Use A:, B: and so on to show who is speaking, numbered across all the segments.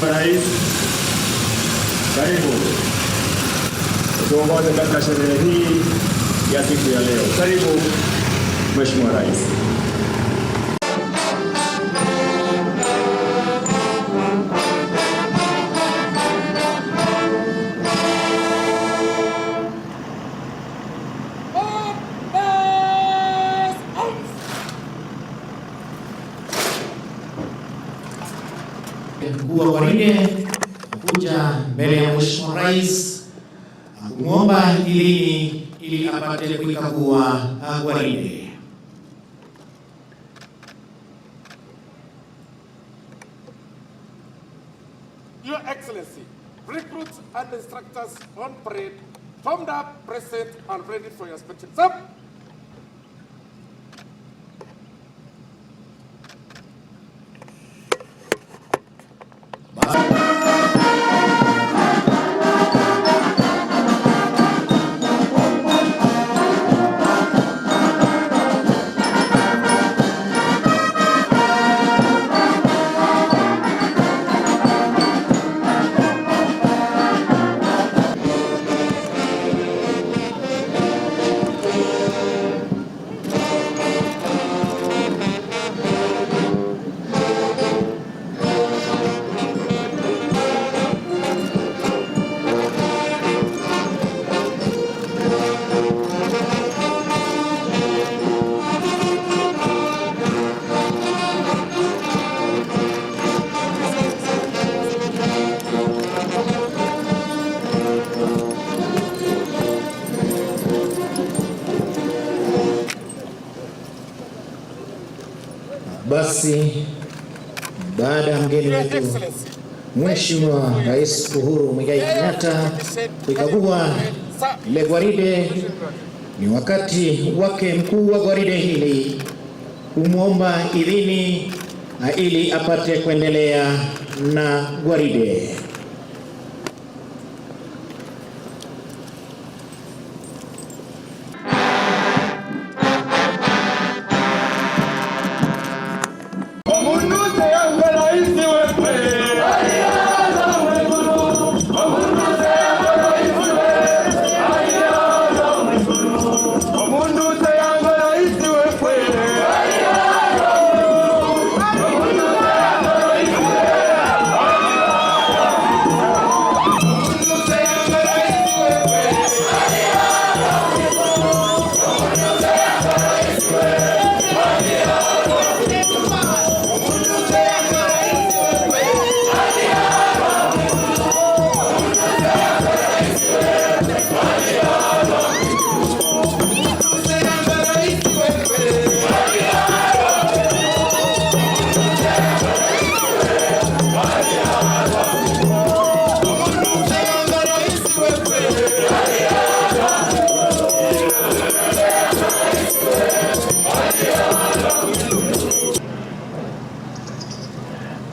A: Rais, karibu tuongoze katika sherehe hii ya siku ya leo. Karibu Mheshimiwa Rais.
B: Mkuu wa gwaride kuja mbele ya Mheshimiwa Rais kumwomba idhini ili apate kuikagua gwaride.
C: Your Excellency, recruits and instructors on parade, formed up, present, and ready for your inspection. Sir.
B: Basi baada ya mgeni wetu Mheshimiwa Rais Uhuru Muigai Kenyatta kuikagua ile gwaride, ni wakati wake mkuu wa gwaride hili kumwomba idhini ili apate kuendelea na gwaride.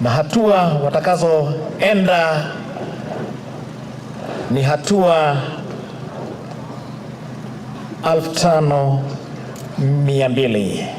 B: Na hatua watakazoenda ni hatua 5200.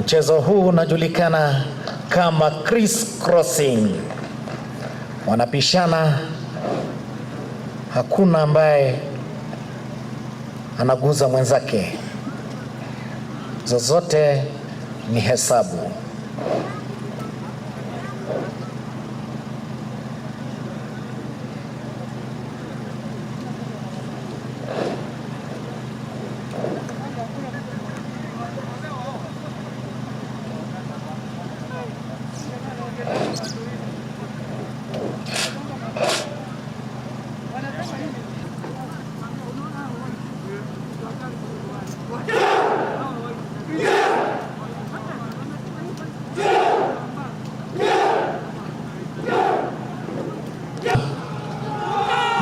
B: Mchezo huu unajulikana kama criss crossing. Wanapishana, hakuna ambaye anaguza mwenzake, zozote ni hesabu.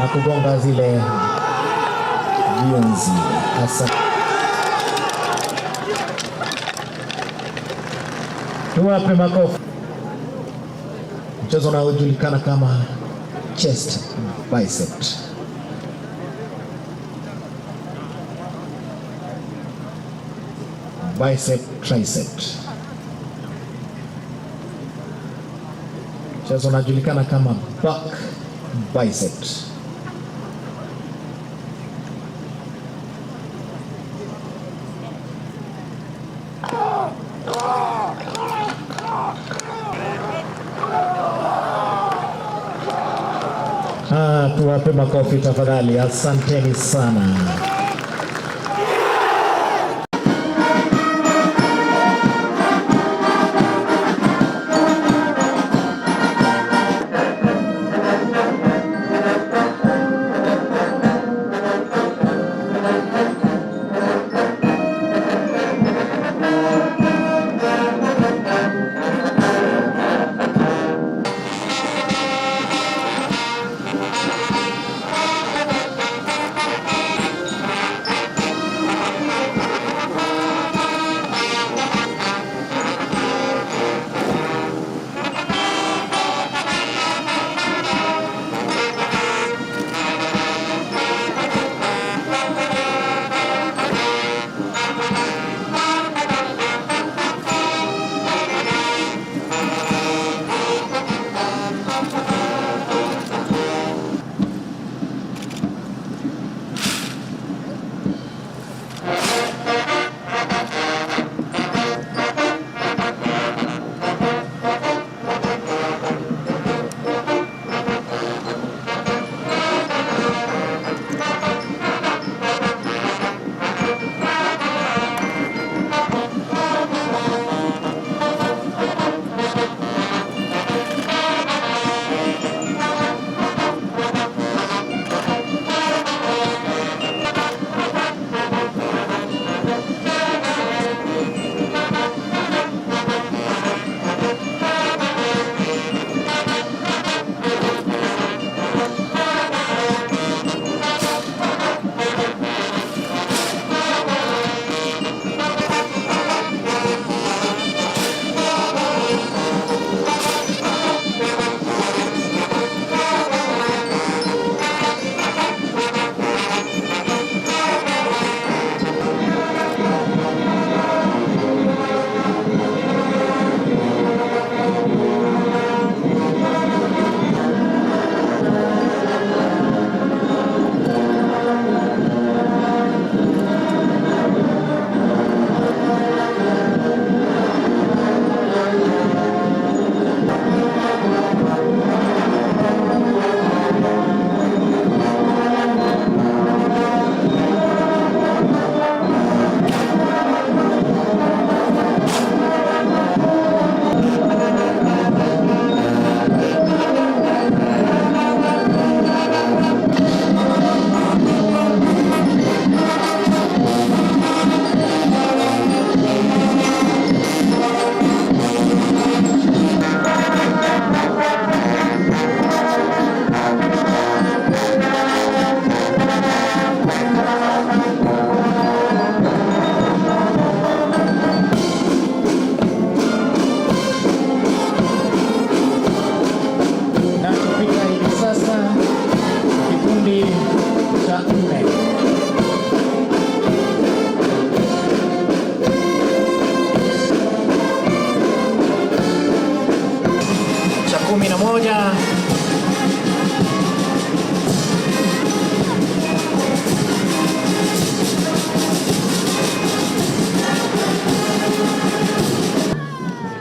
B: Na kugonga zile vionzi. Hasa tuwape makofi. Mchezo unaojulikana kama chest bicep. Bicep tricep. Mchezo unajulikana kama back biceps. Tuwape makofi tafadhali. Asanteni sana.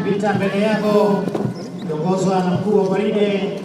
B: Vita mbele yako kiongozwa na mkuu wa gwaride.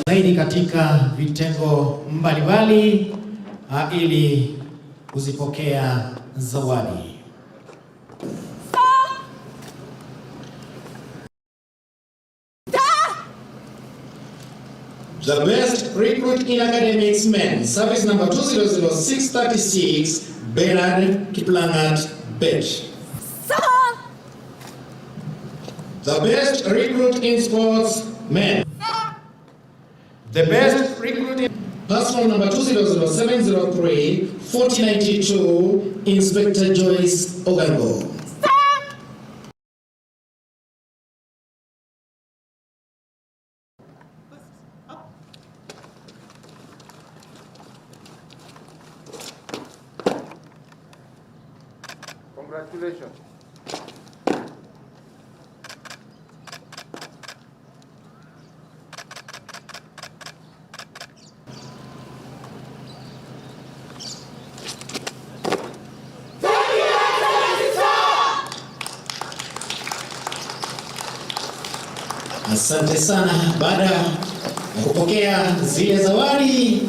B: zaidi katika vitengo mbalimbali ili kuzipokea zawadi. The best recruit in academics men, service number 200636, Bernard Kiplangat, Betch. The best recruit in sports, men. The best recruit in personal number 2000703-4092, Inspector Joyce Ogango.
C: Congratulations.
B: Asante sana. Baada ya kupokea zile zawadi,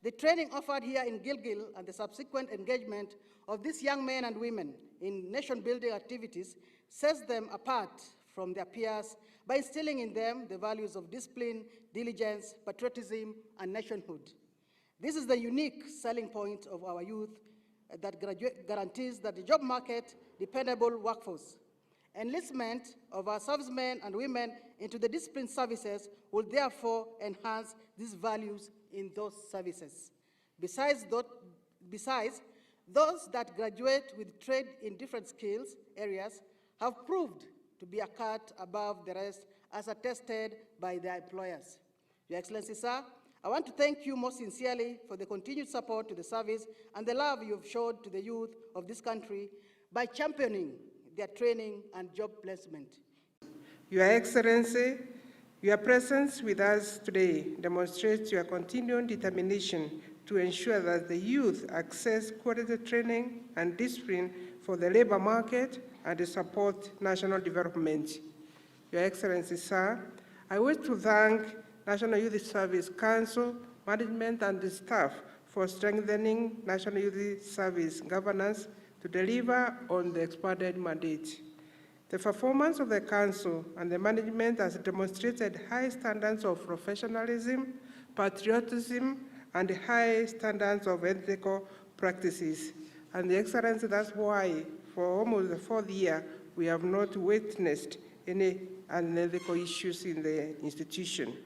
D: the training offered here in Gilgil and the subsequent engagement of these young men and women in nation-building activities sets them apart from their peers by instilling in them the values of discipline, diligence, patriotism, and nationhood. This is the unique selling point of our youth that guarantees that the job market, dependable workforce. Enlistment of our servicemen and women into the disciplined services will therefore enhance these values in those services. Besides, those that graduate with trade in different skills areas have proved to be a cut above the rest as attested by their employers. Your Excellency, sir, I want to thank you most sincerely for the continued support to the service and the love you have showed to the youth of this country by championing their training and job placement.
E: Your Excellency, your presence with us today demonstrates your continuing determination to ensure that the youth access quality training and discipline for the labor market and to support national development. Your Excellency, sir, I wish to thank National Youth Service Council, management and the staff for strengthening National Youth Service governance to deliver on the expanded mandate. The performance of the Council and the management has demonstrated high standards of professionalism, patriotism, and high standards of ethical practices. And the Excellency, that's why for almost the fourth year, we have not witnessed any unethical issues in the institution.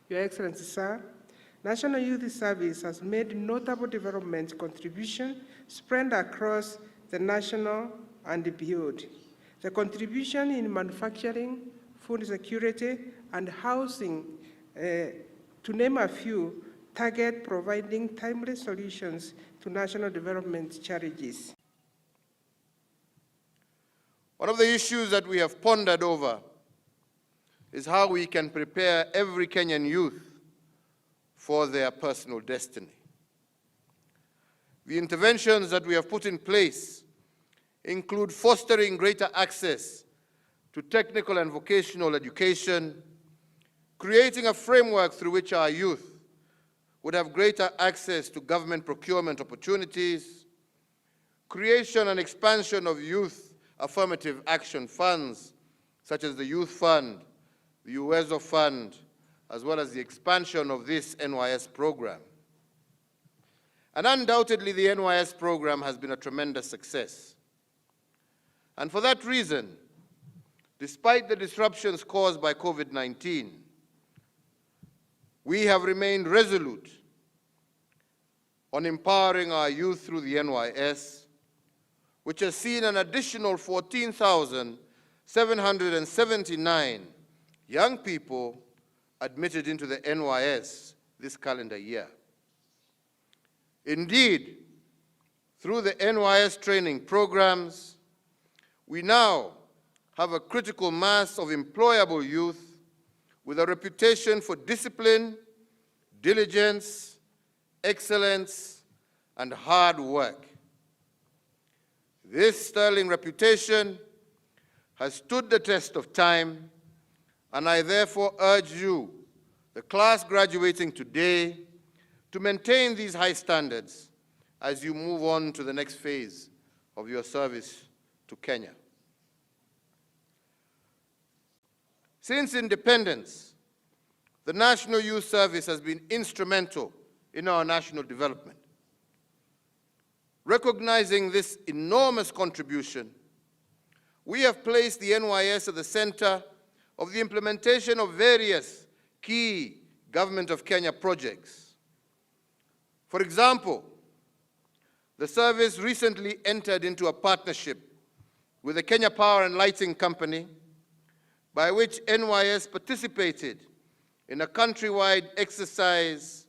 E: Your Excellency, sir, National Youth Service has made notable development contribution spread across the national and beyond. The contribution in manufacturing, food security, and housing, to name a few, target providing timely solutions to national development challenges.
F: One of the issues that we have pondered over is how we can prepare every Kenyan youth for their personal destiny. The interventions that we have put in place include fostering greater access to technical and vocational education, creating a framework through which our youth would have greater access to government procurement opportunities, creation and expansion of youth affirmative action funds, such as the Youth Fund, the USA Fund, as well as the expansion of this NYS program. And undoubtedly, the NYS program has been a tremendous success. And for that reason, despite the disruptions caused by COVID-19, we have remained resolute on empowering our youth through the NYS, which has seen an additional 14,779 young people admitted into the NYS this calendar year. Indeed, through the NYS training programs, we now have a critical mass of employable youth with a reputation for discipline, diligence, excellence, and hard work. This sterling reputation has stood the test of time, and I therefore urge you, the class graduating today, to maintain these high standards as you move on to the next phase of your service to Kenya. Since independence, the National Youth Service has been instrumental in our national development. Recognizing this enormous contribution, we have placed the NYS at the center of the implementation of various key Government of Kenya projects. For example, the service recently entered into a partnership with the Kenya Power and Lighting Company, by which NYS participated in a countrywide exercise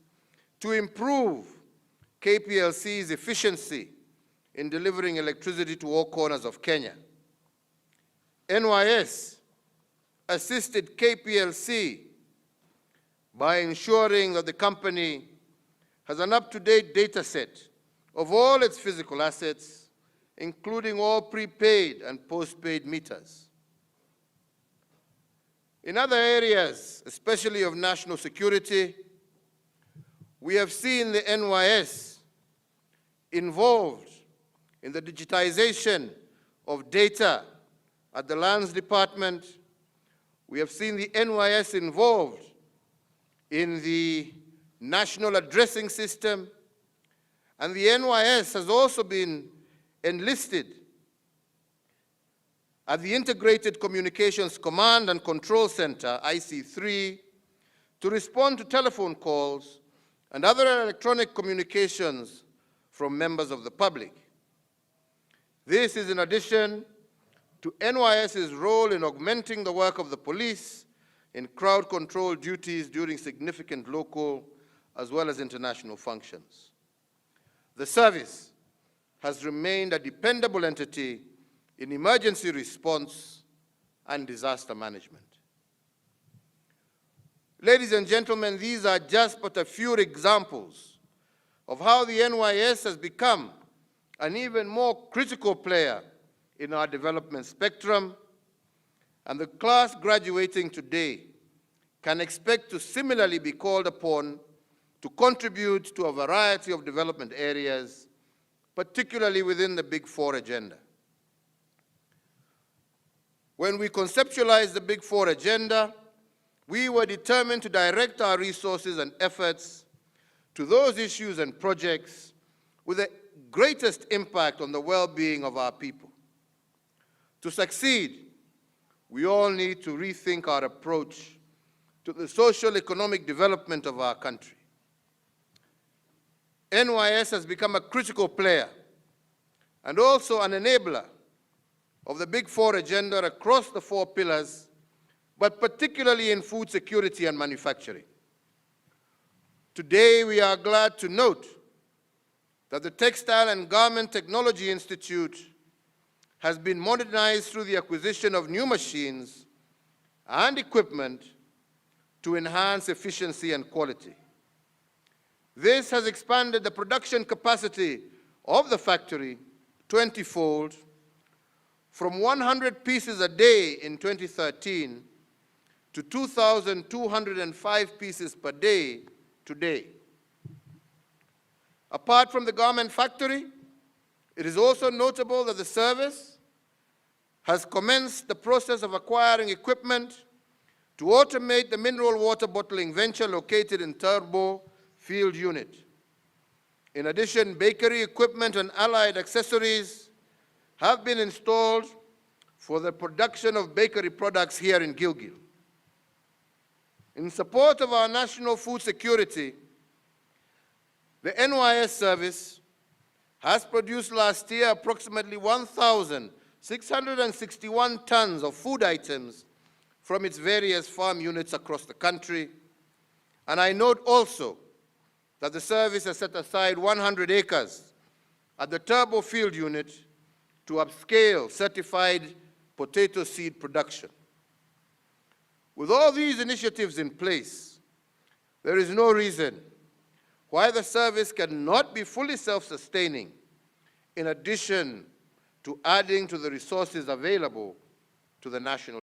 F: to improve KPLC's efficiency in delivering electricity to all corners of Kenya. NYS assisted KPLC by ensuring that the company has an up-to-date data set of all its physical assets, including all prepaid and postpaid meters. In other areas, especially of national security, we have seen the NYS involved in the digitization of data at the Lands Department. We have seen the NYS involved in the National Addressing System, and the NYS has also been enlisted at the Integrated Communications Command and Control Center, IC3, to respond to telephone calls and other electronic communications from members of the public. This is in addition to NYS's role in augmenting the work of the police in crowd control duties during significant local as well as international functions. The service has remained a dependable entity in emergency response and disaster management. Ladies and gentlemen, these are just but a few examples of how the NYS has become an even more critical player in our development spectrum, and the class graduating today can expect to similarly be called upon to contribute to a variety of development areas, particularly within the Big Four agenda. When we conceptualized the Big Four agenda, we were determined to direct our resources and efforts to those issues and projects with the greatest impact on the well-being of our people. To succeed, we all need to rethink our approach to the social economic development of our country. NYS has become a critical player and also an enabler of the Big Four agenda across the four pillars, but particularly in food security and manufacturing. Today, we are glad to note that the Textile and Garment Technology Institute has been modernized through the acquisition of new machines and equipment to enhance efficiency and quality. This has expanded the production capacity of the factory 20-fold, from 100 pieces a day in 2013 to 2,205 pieces per day today. Apart from the garment factory, it is also notable that the service has commenced the process of acquiring equipment to automate the mineral water bottling venture located in Turbo Field Unit. In addition, bakery equipment and allied accessories have been installed for the production of bakery products here in Gilgil. In support of our national food security, the NYS service has produced last year approximately 1,661 tons of food items from its various farm units across the country. And I note also that the service has set aside 100 acres at the Turbo Field Unit to upscale certified potato seed production. With all these initiatives in place, there is no reason why the service cannot be fully self-sustaining, in addition to adding to the resources available to the national